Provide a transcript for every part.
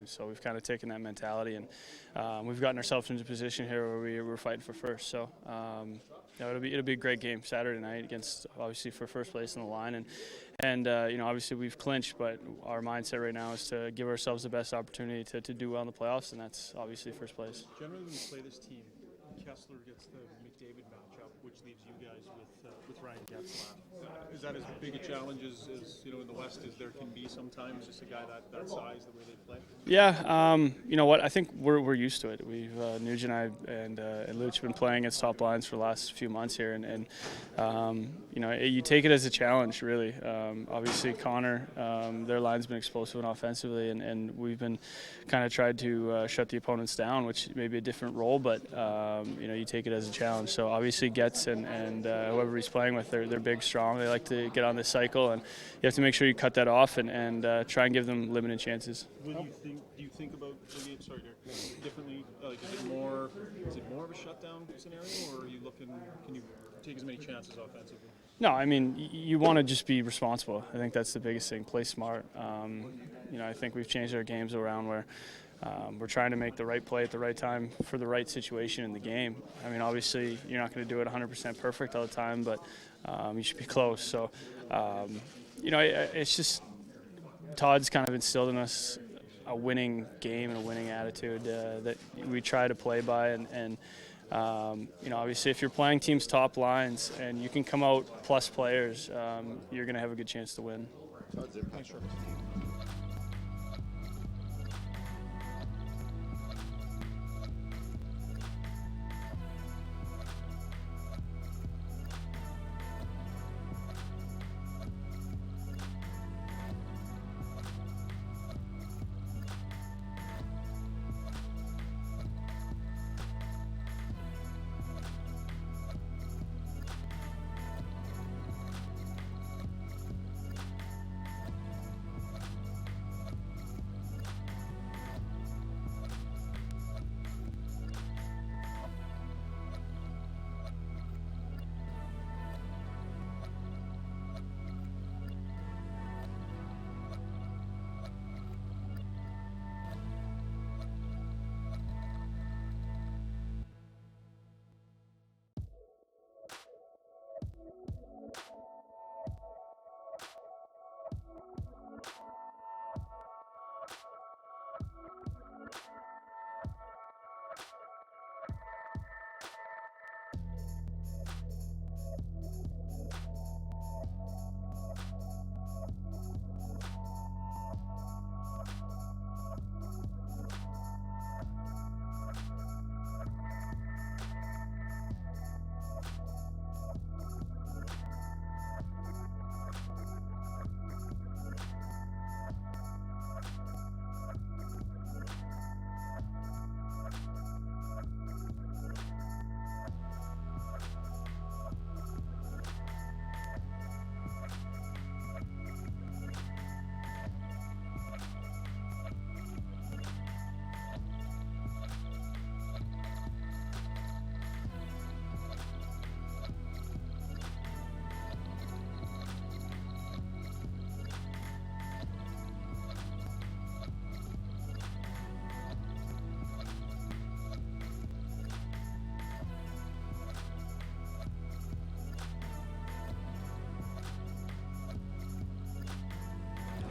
So we've kind of taken that mentality, and we've gotten ourselves into a position here where we're fighting for first. So it'll be a great game Saturday night against, obviously, for first place in the line, and obviously we've clinched, but our mindset right now is to give ourselves the best opportunity to do well in the playoffs, and that's obviously first place. Generally, when you play this team, Kessler gets the McDavid matchup, which leaves you guys with Ryan Getzlaf. Is that as big a challenge as in the West as there can be sometimes, just a guy that size, the way they play? Yeah, you know what? I think we're used to it. We've Nugent and Luch have been playing against top lines for the last few months here, and you take it as a challenge, really. Obviously, Connor, their line's been explosive and offensively, and we've been kind of tried to shut the opponents down, which may be a different role, but you take it as a challenge. So obviously, Getz and whoever he's playing with, they're big, strong. They like to get on this cycle, and you have to make sure you cut that off and try and give them limited chances. Do you think about the game? Sorry, Derek, differently? Like, is it more of a shutdown scenario, or are you looking? Can you take as many chances offensively? No, I mean, you want to just be responsible. I think that's the biggest thing. Play smart. I think we've changed our games around where we're trying to make the right play at the right time for the right situation in the game. I mean, obviously, you're not going to do it 100% perfect all the time, but you should be close. So, it's just Todd's kind of instilled in us a winning game and a winning attitude that we try to play by. And obviously, if you're playing teams' top lines and you can come out plus players, you're going to have a good chance to win. Thanks, sure.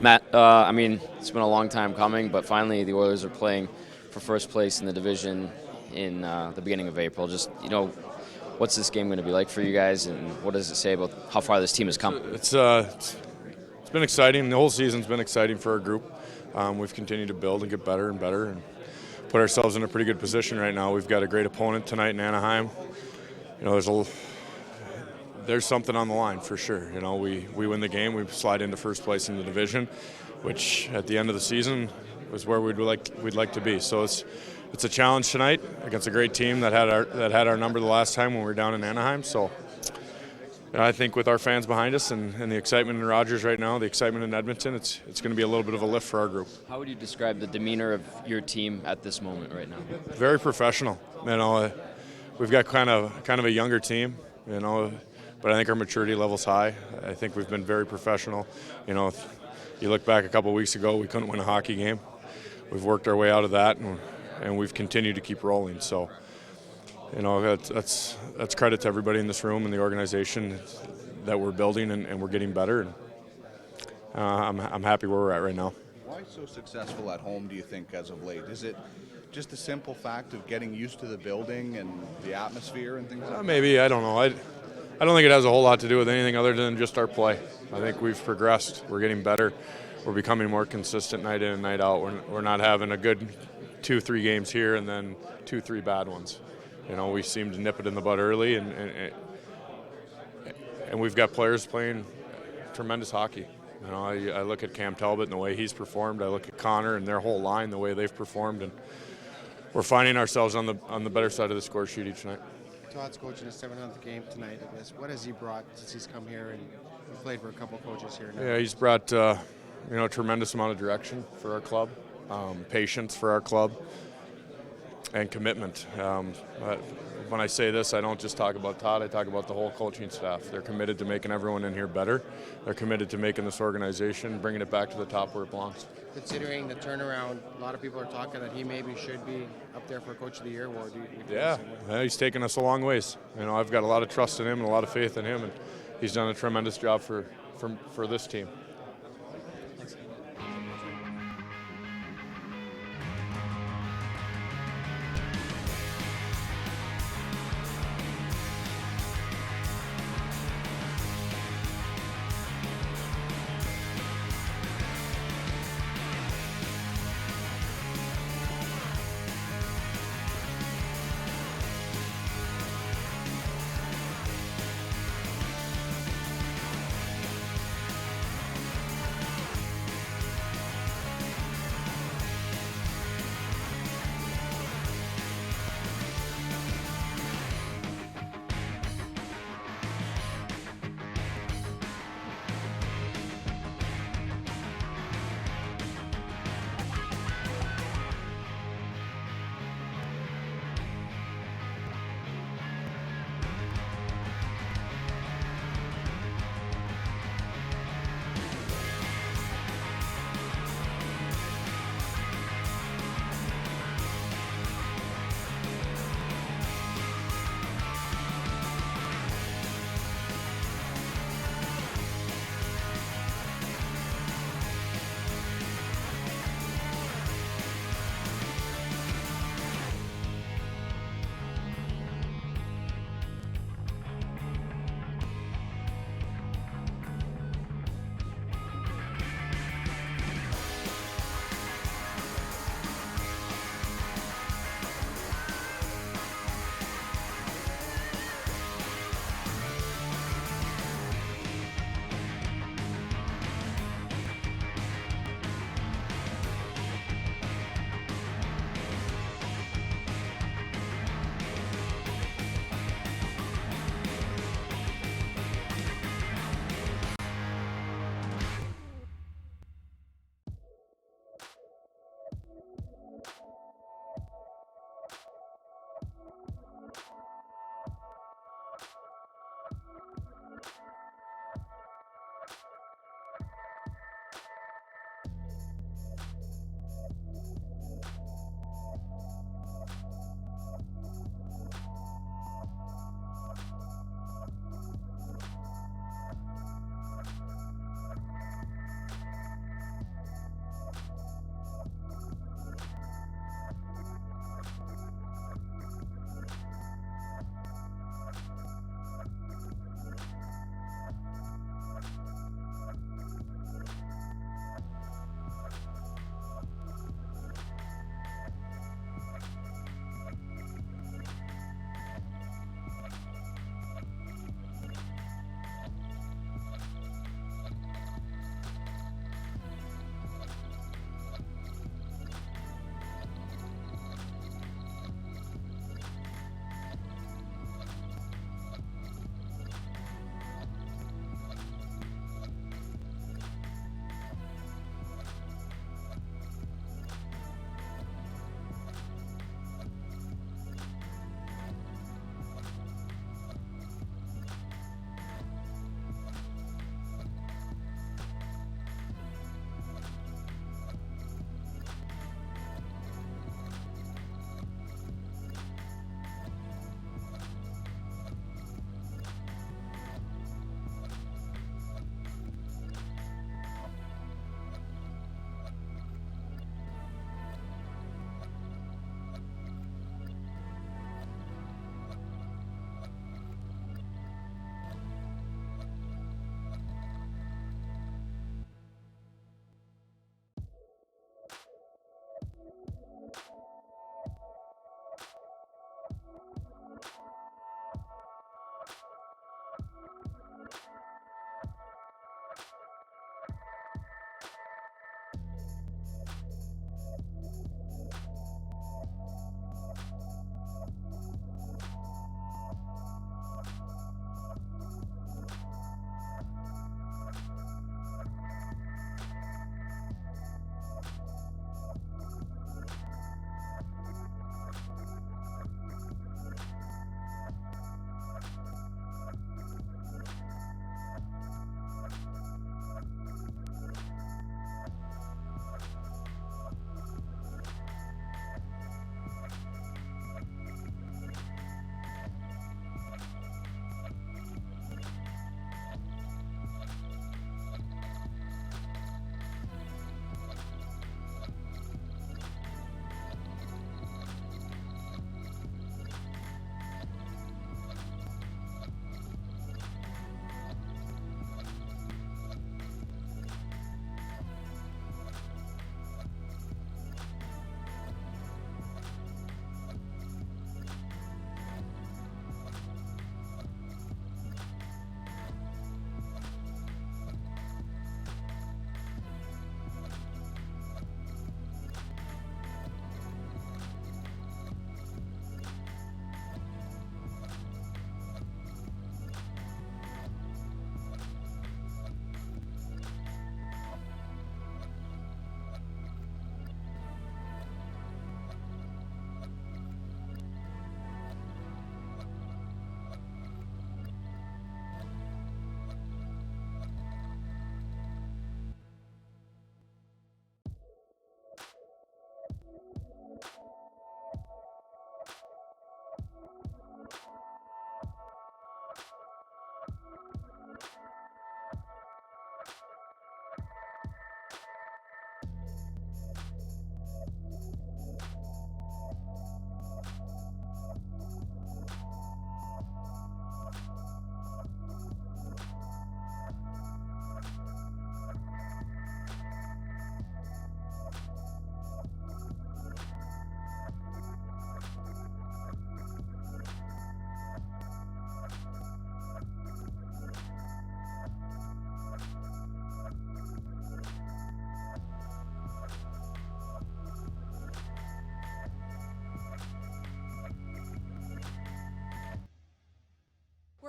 Matt, it's been a long time coming, but finally the Oilers are playing for first place in the division in the beginning of April. Just, what's this game going to be like for you guys, and what does it say about how far this team has come? It's been exciting. The whole season's been exciting for our group. We've continued to build and get better and better and put ourselves in a pretty good position right now. We've got a great opponent tonight in Anaheim. There's something on the line for sure. We win the game, we slide into first place in the division, which at the end of the season was where we'd like to be. So it's a challenge tonight against a great team that had our number the last time when we were down in Anaheim. So I think with our fans behind us and the excitement in Rogers right now, the excitement in Edmonton, it's going to be a little bit of a lift for our group. How would you describe the demeanor of your team at this moment right now? Very professional. We've got kind of a younger team. But I think our maturity level's high. I think we've been very professional. If you look back a couple of weeks ago, we couldn't win a hockey game. we've worked our way out of that, and we've continued to keep rolling. So, you know, that's credit to everybody in this room and the organization that we're building, and we're getting better. And I'm happy where we're at right now. Why so successful at home, do you think, as of late? Is it just the simple fact of getting used to the building and the atmosphere and things like that? Maybe, I don't know. I don't think it has a whole lot to do with anything other than just our play. I think we've progressed. We're getting better. We're becoming more consistent night in and night out. We're not having a good 2-3 games here and then 2-3 bad ones. You know, we seem to nip it in the bud early, and we've got players playing tremendous hockey. You know, I look at Cam Talbot and the way he's performed. I look at Connor and their whole line, the way they've performed, and we're finding ourselves on the better side of the score sheet each night. Todd's coaching his 700th game tonight, I guess. What has he brought since he's come here, and he's played for a couple of coaches here now? Yeah, he's brought a tremendous amount of direction for our club, patience for our club, and commitment. When I say this, I don't just talk about Todd, I talk about the whole coaching staff. They're committed to making everyone in here better. They're committed to making this organization, bringing it back to the top where it belongs. Considering the turnaround, a lot of people are talking that he maybe should be up there for Coach of the Year award. Do you feel the same way? He's taken us a long ways. You know, I've got a lot of trust in him and a lot of faith in him, and he's done a tremendous job for this team.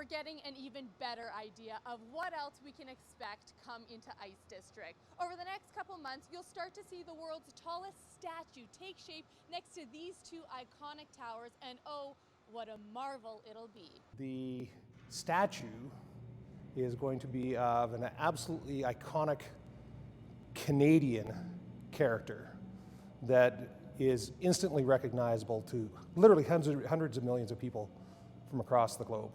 we're getting an even better idea of what else we can expect come into Ice District. Over the next couple months, you'll start to see the world's tallest statue take shape next to these two iconic towers, and oh, what a marvel it'll be. The statue is going to be of an absolutely iconic Canadian character that is instantly recognizable to literally hundreds of millions of people from across the globe.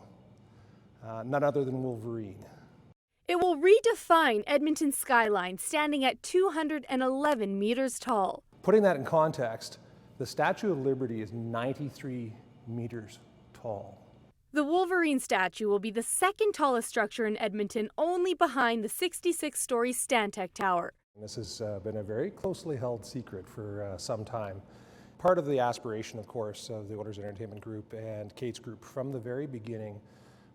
None other than Wolverine. It will redefine Edmonton's skyline, standing at 211 meters tall. Putting that in context, the Statue of Liberty is 93 meters tall. The Wolverine statue will be the second tallest structure in Edmonton, only behind the 66-story Stantec Tower. This has been a very closely held secret for some time. Part of the aspiration, of course, of the Oilers Entertainment Group and Kate's group from the very beginning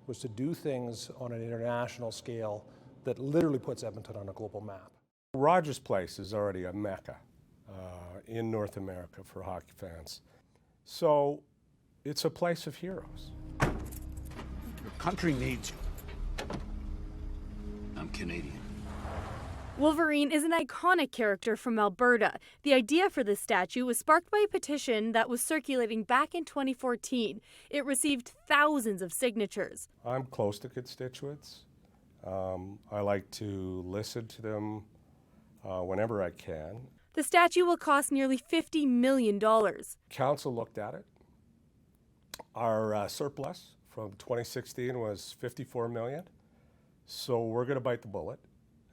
was to do things on an international scale that literally puts Edmonton on a global map. Rogers Place is already a mecca in North America for hockey fans. So it's a place of heroes. Your country needs you. I'm Canadian. Wolverine is an iconic character from Alberta. The idea for this statue was sparked by a petition that was circulating back in 2014. It received thousands of signatures. I'm close to constituents. I like to listen to them whenever I can. The statue will cost nearly $50 million. Council looked at it. Our surplus from 2016 was $54 million. So we're going to bite the bullet.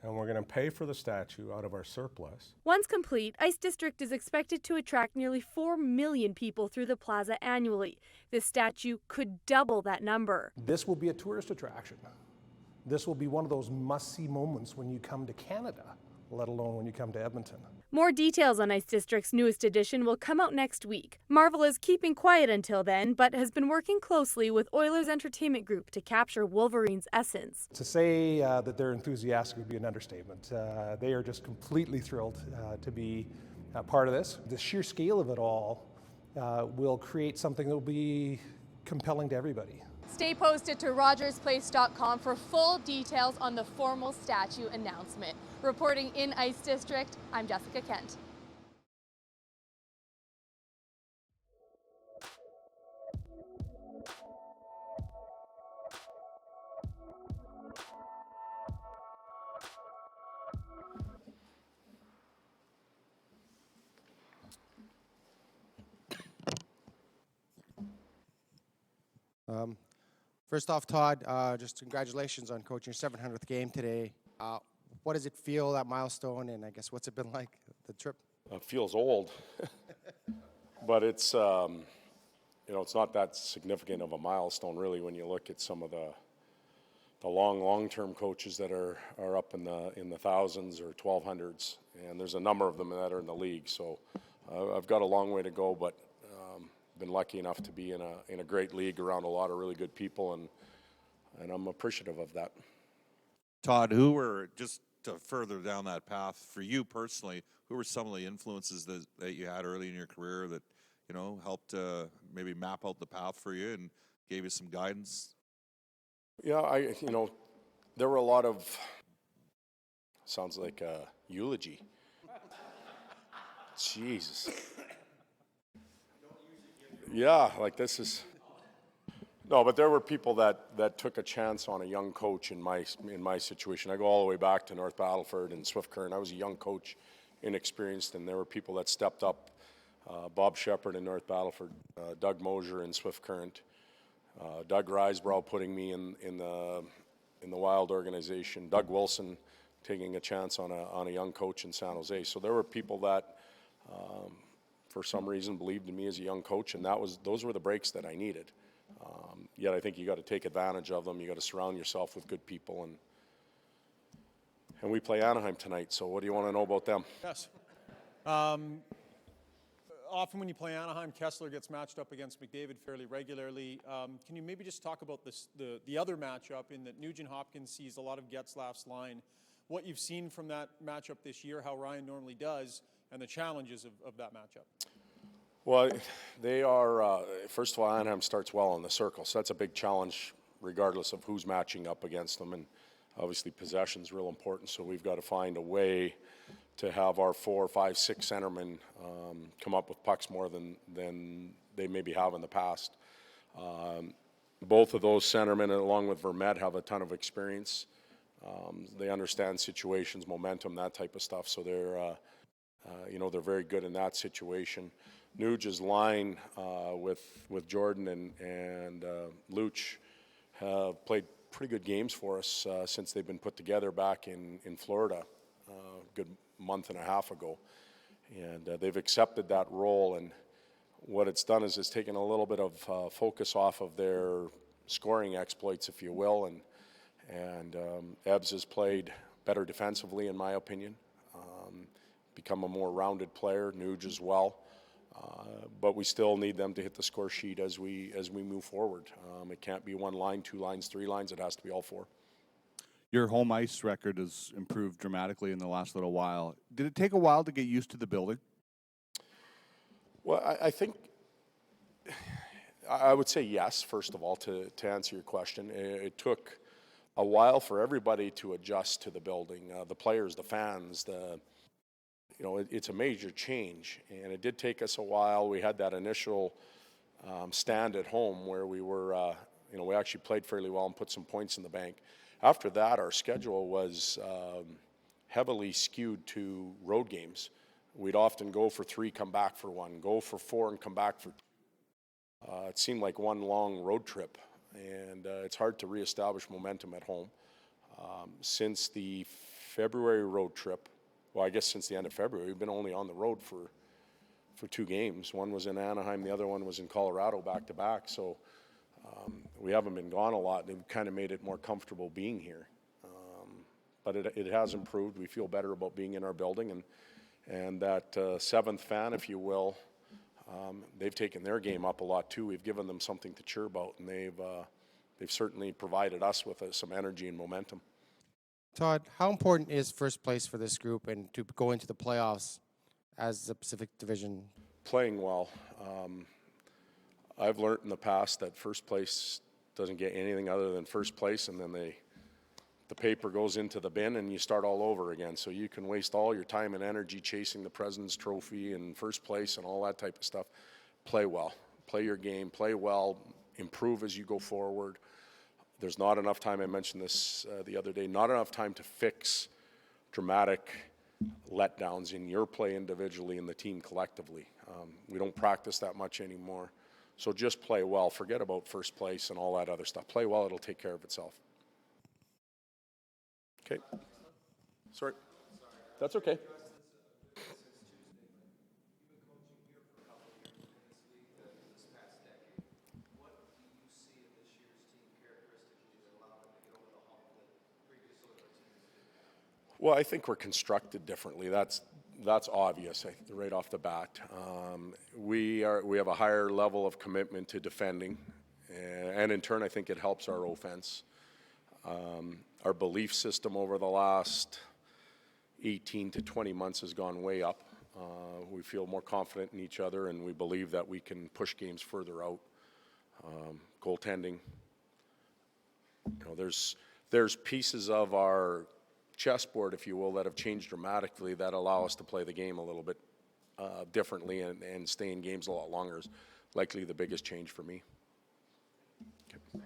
And we're going to pay for the statue out of our surplus. Once complete, Ice District is expected to attract nearly 4 million people through the plaza annually. This statue could double that number. This will be a tourist attraction. This will be one of those must-see moments when you come to Canada, let alone when you come to Edmonton. More details on Ice District's newest edition will come out next week. Marvel is keeping quiet until then, but has been working closely with Oilers Entertainment Group to capture Wolverine's essence. To say that they're enthusiastic would be an understatement. They are just completely thrilled to be part of this. The sheer scale of it all will create something that will be compelling to everybody. Stay posted to rogersplace.com for full details on the formal statue announcement. Reporting in Ice District, I'm Jessica Kent. First off, Todd, just congratulations on coaching your 700th game today. What does it feel, that milestone, and I guess what's it been like, the trip? It feels old, but it's it's not that significant of a milestone really when you look at some of the long-term coaches that are up in the thousands or 1200s, and there's a number of them that are in the league. So I've got a long way to go, but been lucky enough to be in a great league around a lot of really good people, and I'm appreciative of that. Todd, who were, just to further down that path for you personally, who were some of the influences that you had early in your career that helped maybe map out the path for you and gave you some guidance? Yeah, there were a lot of, sounds like a eulogy. Jesus. Yeah, like this is, no, but there were people that took a chance on a young coach in my situation. I go all the way back to North Battleford and Swift Current. I was a young coach, inexperienced, and there were people that stepped up. Bob Shepard in North Battleford, Doug Mosier in Swift Current, Doug Risebrough putting me in the Wild organization, Doug Wilson taking a chance on a young coach in San Jose. So there were people that for some reason believed in me as a young coach, and those were the breaks that I needed. Yet I think you got to take advantage of them. You got to surround yourself with good people, and we play Anaheim tonight. So what do you want to know about them? Yes. Often when you play Anaheim, Kessler gets matched up against McDavid fairly regularly. Can you maybe just talk about the other matchup in that Nugent Hopkins sees a lot of Getzlaf's line, what you've seen from that matchup this year, how Ryan normally does, and the challenges of that matchup? Well, they are, first of all, Anaheim starts well on the circle, so that's a big challenge regardless of who's matching up against them. And obviously possession's real important, so we've got to find a way to have our 4, 5, 6 centermen come up with pucks more than they maybe have in the past. Both of those centermen, along with Vermette, have a ton of experience. They understand situations, momentum, that type of stuff. So they're very good in that situation. Nuge's line with Jordan and Luch have played pretty good games for us since they've been put together back in Florida a good month and a half ago. And they've accepted that role. And what it's done is it's taken a little bit of focus off of their scoring exploits, if you will. And Ebbs has played better defensively, in my opinion. Become a more rounded player, Nuge as well. But we still need them to hit the score sheet as we move forward. It can't be 1 line, 2 lines, 3 lines. It has to be all 4. Your home ice record has improved dramatically in the last little while. Did it take a while to get used to the building? Well, I think I would say yes, first of all, to answer your question. It took a while for everybody to adjust to the building, the players, the fans, it's a major change, and it did take us a while. We had that initial stand at home where we were, we actually played fairly well and put some points in the bank. After that, our schedule was heavily skewed to road games. We'd often go for 3, come back for 1, go for 4 and come back for 2. It seemed like one long road trip, and it's hard to reestablish momentum at home. Since the February road trip, well, I guess since the end of February, we've been only on the road for 2 games. One was in Anaheim, the other one was in Colorado back-to-back. So we haven't been gone a lot. They've kind of made it more comfortable being here. But it has improved. We feel better about being in our building. And that 7th fan, if you will, they've taken their game up a lot too. We've given them something to cheer about, and they've certainly provided us with some energy and momentum. Todd, how important is first place for this group and to go into the playoffs as the Pacific Division? Playing well. I've learned in the past that first place doesn't get anything other than first place, and then the paper goes into the bin and you start all over again. So you can waste all your time and energy chasing the President's Trophy and first place and all that type of stuff. Play well. Play your game. Play well. Improve as you go forward. There's not enough time, I mentioned this the other day, not enough time to fix dramatic letdowns in your play individually and the team collectively. We don't practice that much anymore. So just play well. Forget about first place and all that other stuff. Play well, it'll take care of itself. Okay. Sorry. That's okay. Well, I think we're constructed differently. That's obvious right off the bat. We have a higher level of commitment to defending, and in turn, I think it helps our offense. Our belief system over the last 18 to 20 months has gone way up. We feel more confident in each other, and we believe that we can push games further out. Goaltending. There's pieces of our chessboard, if you will, that have changed dramatically that allow us to play the game a little bit differently and stay in games a lot longer is likely the biggest change for me. Okay.